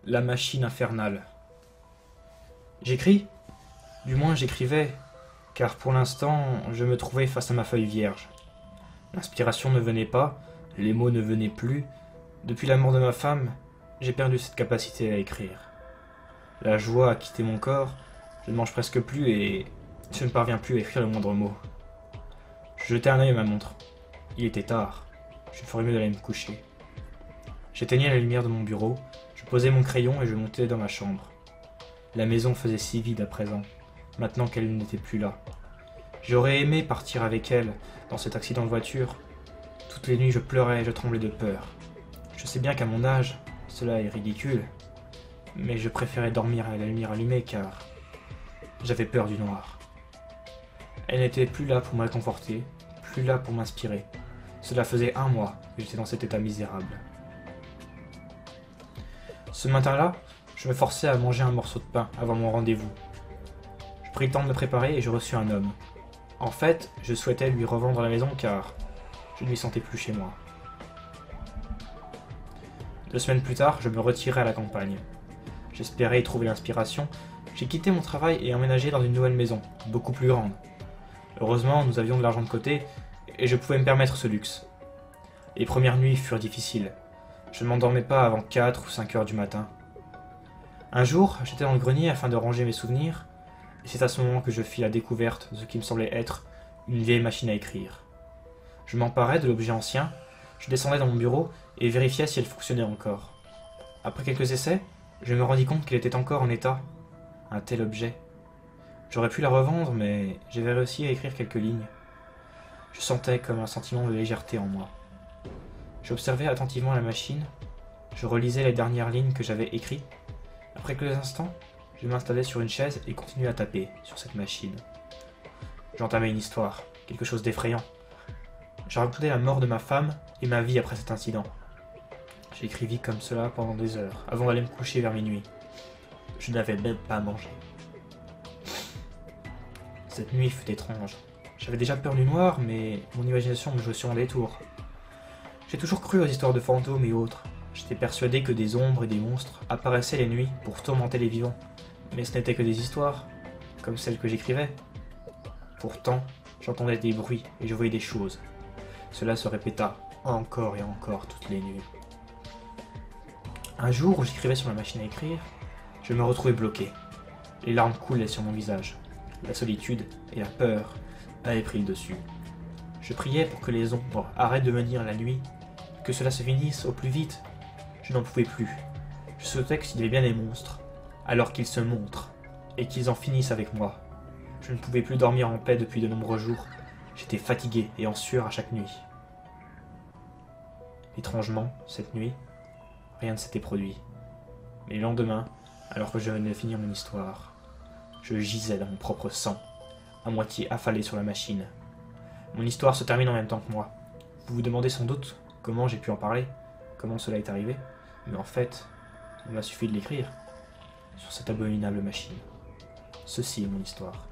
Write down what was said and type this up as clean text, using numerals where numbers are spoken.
La machine infernale. J'écris, du moins j'écrivais, car pour l'instant je me trouvais face à ma feuille vierge. L'inspiration ne venait pas, les mots ne venaient plus. Depuis la mort de ma femme, j'ai perdu cette capacité à écrire. La joie a quitté mon corps, je ne mange presque plus et je ne parviens plus à écrire le moindre mot. Je jetai un œil à ma montre. Il était tard, je ferais mieux d'aller me coucher. J'éteignais la lumière de mon bureau, je posai mon crayon et je montai dans ma chambre. La maison faisait si vide à présent, maintenant qu'elle n'était plus là. J'aurais aimé partir avec elle dans cet accident de voiture. Toutes les nuits je pleurais et je tremblais de peur. Je sais bien qu'à mon âge, cela est ridicule, mais je préférais dormir à la lumière allumée car j'avais peur du noir. Elle n'était plus là pour me réconforter, plus là pour m'inspirer. Cela faisait 1 mois que j'étais dans cet état misérable. Ce matin-là, je me forçais à manger un morceau de pain avant mon rendez-vous. Je pris le temps de me préparer et je reçus un homme. En fait, je souhaitais lui revendre la maison car je ne m'y sentais plus chez moi. 2 semaines plus tard, je me retirai à la campagne. J'espérais y trouver l'inspiration. J'ai quitté mon travail et emménagé dans une nouvelle maison, beaucoup plus grande. Heureusement, nous avions de l'argent de côté et je pouvais me permettre ce luxe. Les premières nuits furent difficiles. Je ne m'endormais pas avant 4 ou 5 heures du matin. Un jour, j'étais dans le grenier afin de ranger mes souvenirs, et c'est à ce moment que je fis la découverte de ce qui me semblait être une vieille machine à écrire. Je m'emparai de l'objet ancien, je descendais dans mon bureau et vérifiais si elle fonctionnait encore. Après quelques essais, je me rendis compte qu'elle était encore en état. Un tel objet. J'aurais pu la revendre, mais j'avais réussi à écrire quelques lignes. Je sentais comme un sentiment de légèreté en moi. J'observais attentivement la machine, je relisais les dernières lignes que j'avais écrites. Après quelques instants, je m'installais sur une chaise et continuais à taper sur cette machine. J'entamais une histoire, quelque chose d'effrayant. Je racontais la mort de ma femme et ma vie après cet incident. J'écrivis comme cela pendant des heures, avant d'aller me coucher vers minuit. Je n'avais même pas mangé. Cette nuit fut étrange. J'avais déjà peur du noir, mais mon imagination me jouait sur un détour. J'ai toujours cru aux histoires de fantômes et autres. J'étais persuadé que des ombres et des monstres apparaissaient les nuits pour tourmenter les vivants. Mais ce n'étaient que des histoires, comme celles que j'écrivais. Pourtant, j'entendais des bruits et je voyais des choses. Cela se répéta encore et encore toutes les nuits. Un jour où j'écrivais sur la machine à écrire, je me retrouvais bloqué. Les larmes coulaient sur mon visage. La solitude et la peur avaient pris le dessus. Je priais pour que les ombres arrêtent de venir la nuit, que cela se finisse au plus vite. Je n'en pouvais plus. Je souhaitais que s'il y avait bien des monstres, alors qu'ils se montrent, et qu'ils en finissent avec moi. Je ne pouvais plus dormir en paix depuis de nombreux jours. J'étais fatigué et en sueur à chaque nuit. Étrangement, cette nuit, rien ne s'était produit. Mais le lendemain, alors que je venais de finir mon histoire, je gisais dans mon propre sang, à moitié affalé sur la machine. Mon histoire se termine en même temps que moi. Vous vous demandez sans doute comment j'ai pu en parler, comment cela est arrivé, mais en fait, il m'a suffi de l'écrire sur cette abominable machine. Ceci est mon histoire.